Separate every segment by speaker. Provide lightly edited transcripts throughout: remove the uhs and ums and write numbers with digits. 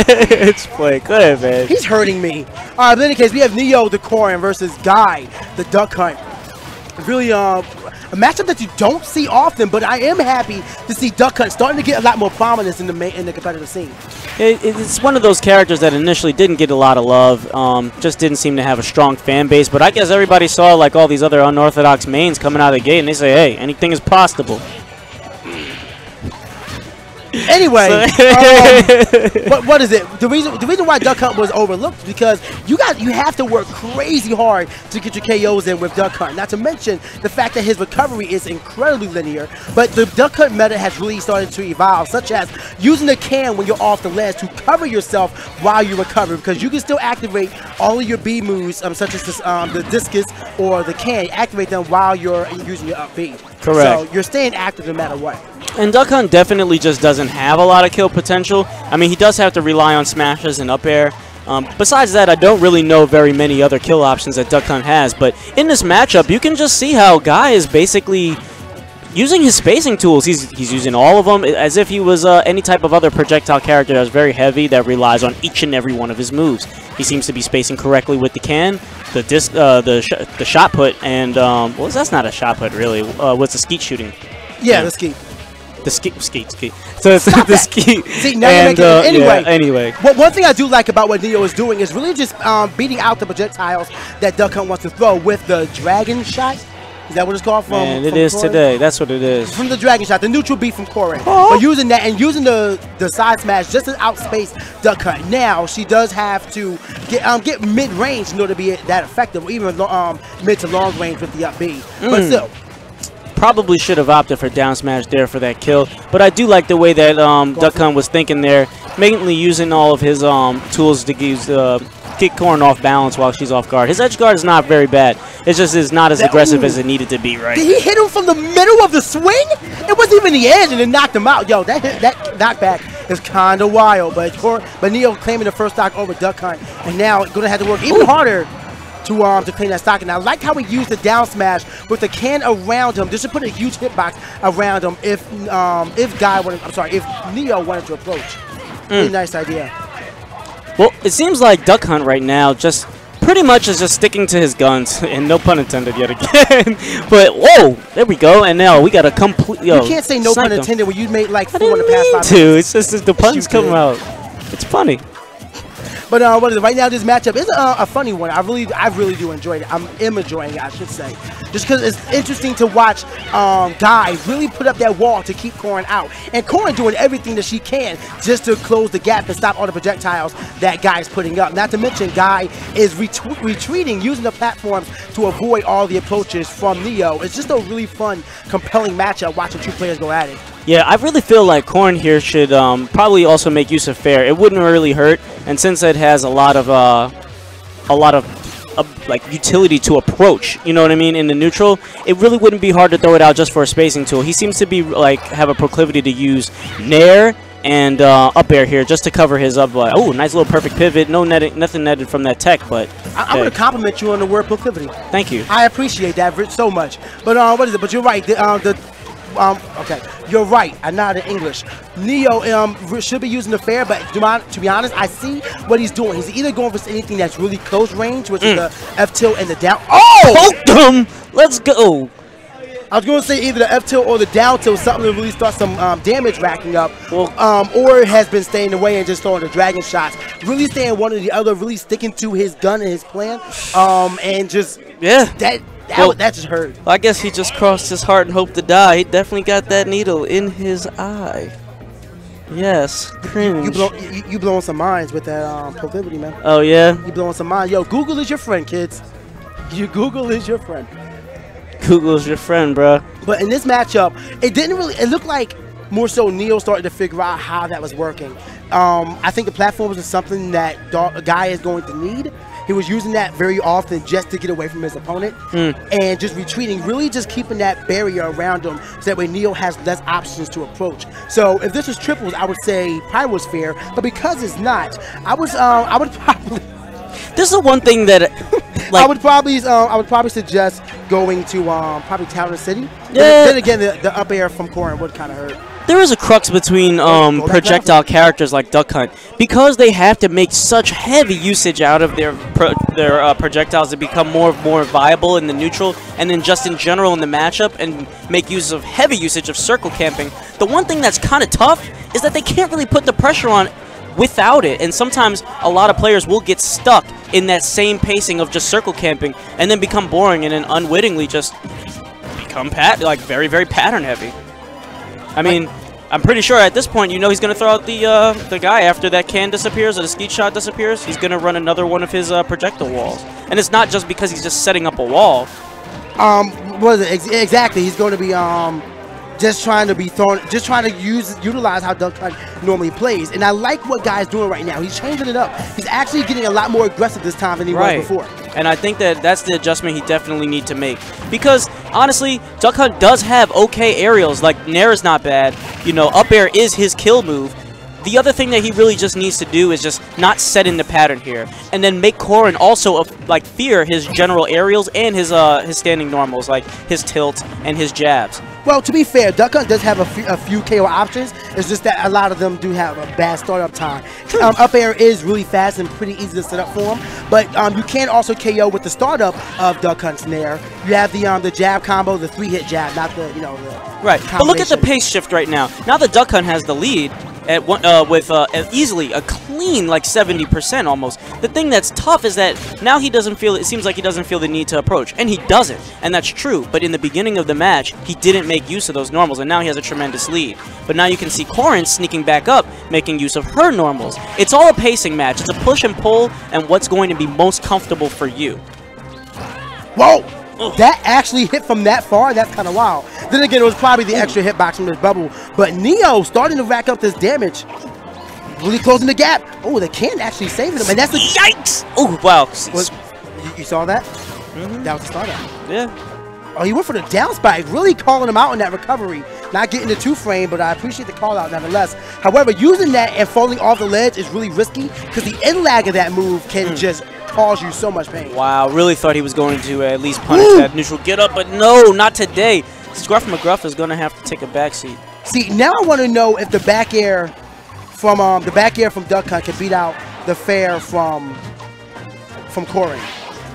Speaker 1: It's play. Go ahead, man.
Speaker 2: He's hurting me. All right, but in any case, we have Neo the Corrin versus Guy the Duck Hunt. Really, a matchup that you don't see often, but I am happy to see Duck Hunt starting to get a lot more prominence in the competitive scene.
Speaker 1: It's one of those characters that initially didn't get a lot of love, just didn't seem to have a strong fan base, but I guess everybody saw like all these other unorthodox mains coming out of the gate, and they say, hey, anything is possible.
Speaker 2: Anyway, what is it? The reason why Duck Hunt was overlooked is because you have to work crazy hard to get your KOs in with Duck Hunt. Not to mention the fact that his recovery is incredibly linear. But the Duck Hunt meta has really started to evolve, such as using the can when you're off the ledge to cover yourself while you recover, because you can still activate all of your B moves, such as this, the discus or the can. Activate them while you're using your up B.
Speaker 1: Correct.
Speaker 2: So you're staying active no matter what.
Speaker 1: And Duck Hunt definitely just doesn't have a lot of kill potential. I mean, he does have to rely on smashes and up air. Besides that, I don't really know very many other kill options that Duck Hunt has. But in this matchup, you can just see how Guy is basically using his spacing tools. He's using all of them as if he was any type of other projectile character that's very heavy that relies on each and every one of his moves. He seems to be spacing correctly with the can, the disc, the shot put, and well, that's not a shot put really. What's the skeet shooting?
Speaker 2: Yeah, the skeet.
Speaker 1: The skeet. So it's the skeet.
Speaker 2: See, now you're making it. Anyway,
Speaker 1: yeah, anyway.
Speaker 2: One thing I do like about what Neo is doing is really just beating out the projectiles that Duck Hunt wants to throw with the dragon shot. Is that what it's called?
Speaker 1: And it is Corrin? Today. That's what it is. From
Speaker 2: the dragon shot, the neutral beat from Corrin. Oh. But using that and using the side smash just to outspace Duck Hunt. Now she does have to get mid range in order to be that effective, or even mid to long range with the up B. But still.
Speaker 1: Probably should have opted for down smash there for that kill, but I do like the way that Duck Hunt was thinking there, mainly using all of his tools to kick Corrin off balance while she's off guard. His edge guard is not very bad. It just is not as aggressive as it needed to be, right?
Speaker 2: Did he hit him from the middle of the swing? It wasn't even the edge, and it knocked him out. Yo, that knockback is kind of wild, but Neo claiming the first stock over Duck Hunt, and now going to have to work even harder to clean that stock. And I like how he used the down smash with the can around him just to put a huge hitbox around him if Neo wanted to approach. Really nice idea.
Speaker 1: Well, it seems like Duck Hunt right now just pretty much is just sticking to his guns, and no pun intended yet again. But whoa, there we go, and now we got a complete.
Speaker 2: You can't say no pun intended when you made like 4 in the past 5 minutes.
Speaker 1: It's just the puns come out. It's funny.
Speaker 2: But what is it? Right now, this matchup is a funny one. I really do enjoy it. I'm enjoying it, I should say, just because it's interesting to watch Guy really put up that wall to keep Corrin out, and Corrin doing everything that she can just to close the gap and stop all the projectiles that Guy is putting up. Not to mention, Guy is retreating, using the platforms to avoid all the approaches from Neo. It's just a really fun, compelling matchup watching two players go at it.
Speaker 1: Yeah, I really feel like Corrin here should probably also make use of fair. It wouldn't really hurt, and since it has a lot of like utility to approach, you know what I mean, in the neutral, it really wouldn't be hard to throw it out just for a spacing tool. He seems to be like have a proclivity to use nair and up air here just to cover his up. Oh, nice little perfect pivot. No netting, nothing netted from that tech, but
Speaker 2: I'm going to compliment you on the word proclivity.
Speaker 1: Thank you.
Speaker 2: I appreciate that so much. But what is it? But you're right. Okay, you're right. I'm not in English. Neo should be using the fair, but to be honest, I see what he's doing. He's either going for anything that's really close range, which is the F tilt and the down.
Speaker 1: Oh, poked him. Let's go.
Speaker 2: I was going to say either the F tilt or the down tilt, something to really start some damage racking up, or has been staying away and just throwing the dragon shots. Really staying one or the other, really sticking to his gun and his plan, and just that just hurt.
Speaker 1: I guess he just crossed his heart and hoped to die. He definitely got that needle in his eye. Yes, cringe.
Speaker 2: You blowing some minds with that proclivity, man.
Speaker 1: Oh yeah?
Speaker 2: You blowing some minds. Yo, Google is your friend, kids. Google is your friend.
Speaker 1: Google's your friend, bro.
Speaker 2: But in this matchup, it looked like more so Neo started to figure out how that was working. I think the platforms is something that a guy is going to need. He was using that very often just to get away from his opponent and just retreating, really just keeping that barrier around him so that way Neo has less options to approach. So if this was triples, I would say probably was fair, but because it's not, I would probably.
Speaker 1: This is the one thing that like,
Speaker 2: I would probably suggest going to probably Town and City.
Speaker 1: Yeah.
Speaker 2: Then again, the up air from Corrin would kind of hurt.
Speaker 1: There is a crux between projectile characters like Duck Hunt. Because they have to make such heavy usage out of their projectiles to become more viable in the neutral, and then just in general in the matchup, and make use of heavy usage of circle camping. The one thing that's kind of tough is that they can't really put the pressure on without it, and sometimes a lot of players will get stuck in that same pacing of just circle camping and then become boring and then unwittingly just become very, very pattern heavy. I mean, I'm pretty sure at this point, you know, he's going to throw out the guy after that can disappears or the skeet shot disappears. He's going to run another one of his projectile walls. And it's not just because he's just setting up a wall.
Speaker 2: What is it? Exactly. He's going to be just trying to utilize how Duck Hunt normally plays. And I like what Guy's doing right now. He's changing it up. He's actually getting a lot more aggressive this time than he was before.
Speaker 1: And I think that that's the adjustment he definitely needs to make. Because, honestly, Duck Hunt does have okay aerials. Like, Nair is not bad. You know, up air is his kill move. The other thing that he really just needs to do is just not set in the pattern here. And then make Corrin also, fear his general aerials and his standing normals, like his tilt and his jabs.
Speaker 2: Well, to be fair, Duck Hunt does have a few KO options. It's just that a lot of them do have a bad startup time. Up air is really fast and pretty easy to set up for him. But you can also KO with the startup of Duck Hunt's Nair. You have the jab combo, the 3-hit jab, not the, you know, the
Speaker 1: right. But look at the pace shift right now. Now that Duck Hunt has the lead, with easily a clean like 70% almost. The thing that's tough is that now it seems like he doesn't feel the need to approach, and he doesn't, and that's true. But in the beginning of the match, he didn't make use of those normals, and now he has a tremendous lead. But now you can see Corrin sneaking back up, making use of her normals. It's all a pacing match. It's a push and pull, and what's going to be most comfortable for you.
Speaker 2: Whoa! That actually hit from that far. That's kind of wild. Then again, it was probably the extra hitbox from this bubble. But Neo starting to rack up this damage. Really closing the gap. Oh, the can actually saving him. And that's a
Speaker 1: yikes! Oh, wow.
Speaker 2: You saw that? That was the startup.
Speaker 1: Yeah.
Speaker 2: Oh, he went for the down spike. Really calling him out in that recovery. Not getting the 2-frame, but I appreciate the call out nevertheless. However, using that and falling off the ledge is really risky because the end lag of that move can just cause you so much pain.
Speaker 1: Wow, really thought he was going to at least punish that neutral get up, but no, not today. Scruff McGruff is going to have to take a backseat. See,
Speaker 2: now I want to know if the back air from Duck Hunt can beat out the fair from Corrin.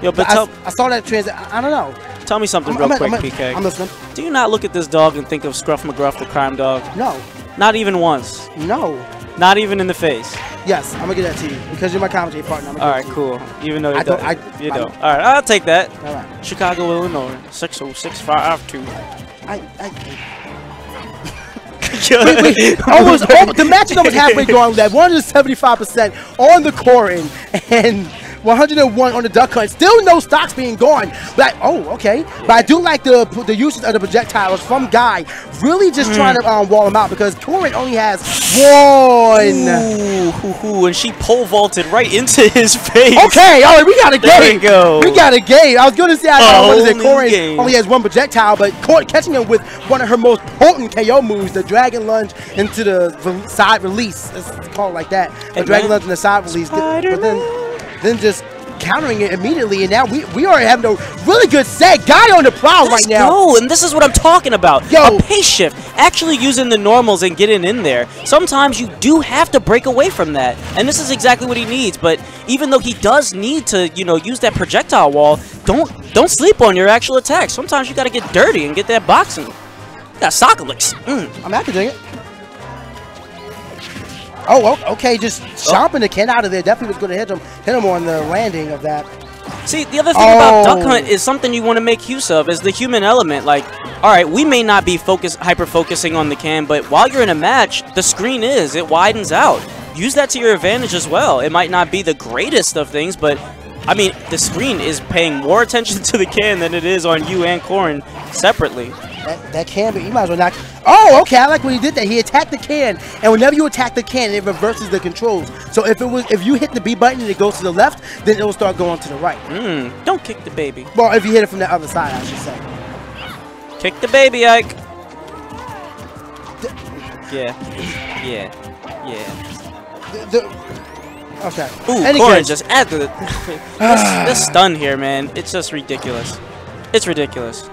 Speaker 1: Yo, but
Speaker 2: I saw that transit. I don't know.
Speaker 1: Tell me something real quick, PK.
Speaker 2: I'm listening.
Speaker 1: Do you not look at this dog and think of Scruff McGruff, the crime dog?
Speaker 2: No.
Speaker 1: Not even once.
Speaker 2: No.
Speaker 1: Not even in the face.
Speaker 2: Yes, I'm gonna get that to you because you're my commentary partner.
Speaker 1: All right, cool. Even though you don't. All right, I'll take that.
Speaker 2: All right.
Speaker 1: Chicago, Illinois, 60652.
Speaker 2: Almost, the match is almost halfway gone. That 175% on the Corrin and 101 on the Duck Hunt. Still no stocks being gone. But okay. But I do like the usage of the projectiles from Guy. Really just trying to wall him out because Corrin only has one.
Speaker 1: Ooh, and she pole vaulted right into his face.
Speaker 2: Okay, all right, we got a game.
Speaker 1: There we go.
Speaker 2: We got a game. I was going to say, Corrin only has one projectile, but catching him with one of her most potent KO moves, the Dragon Lunge into the side release. Let's call it like that. The Dragon Lunge in the side release. But then just countering it immediately, and now we are having a really good set. Guy on the prowl right now.
Speaker 1: No, and this is what I'm talking about.
Speaker 2: Yo.
Speaker 1: A pace shift, actually using the normals and getting in there. Sometimes you do have to break away from that, and this is exactly what he needs. But even though he does need to, use that projectile wall, don't sleep on your actual attack. Sometimes you got to get dirty and get that boxing. You got to sock him like.
Speaker 2: I'm happy doing it. Oh, okay, just chomping the can out of there. Definitely was going to hit him on the landing of that.
Speaker 1: See, the other thing about Duck Hunt is something you want to make use of is the human element. Like, all right, we may not be hyper-focusing on the can, but while you're in a match, the screen it widens out. Use that to your advantage as well. It might not be the greatest of things, but, I mean, the screen is paying more attention to the can than it is on you and Corrin separately.
Speaker 2: That can, but you might as well not. Oh, okay. I like when he did that. He attacked the can, and whenever you attack the can, it reverses the controls. So if you hit the B button and it goes to the left, then it will start going to the right.
Speaker 1: Don't kick the baby.
Speaker 2: Well, if you hit it from the other side, I should say.
Speaker 1: Kick the baby, Ike. Yeah.
Speaker 2: Okay.
Speaker 1: Ooh, Corrin just after this stun here, man. It's just ridiculous. It's ridiculous.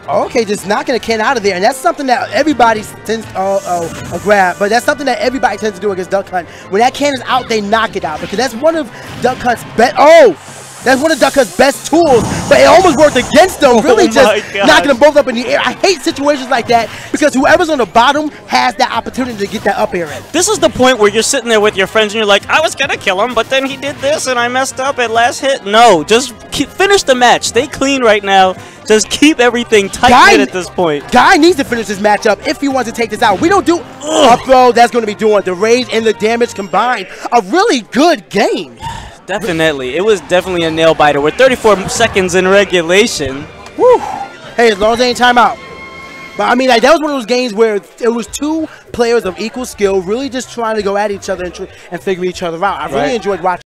Speaker 2: Okay, just knocking a can out of there, and that's something that everybody tends a grab, but that's something that everybody tends to do against Duck Hunt. When that can is out, they knock it out because that's one of Duck Hunt's best. That's one of Duck Hunt's best tools, but it almost worked against them. Really, just knocking them both up in the air. I hate situations like that because whoever's on the bottom has that opportunity to get that up air in.
Speaker 1: This is the point where you're sitting there with your friends and you're like, I was gonna kill him, but then he did this and I messed up at last hit. No, just finish the match. Stay clean right now. Just keep everything tight at this point.
Speaker 2: Guy needs to finish this matchup if he wants to take this out. We don't do up throw. That's going to be doing the rage and the damage combined. A really good game.
Speaker 1: Definitely. It was definitely a nail biter. We're 34 seconds in regulation.
Speaker 2: Woo. Hey, as long as they ain't timeout. But I mean, like, that was one of those games where it was two players of equal skill really just trying to go at each other and figure each other out. I really enjoyed watching.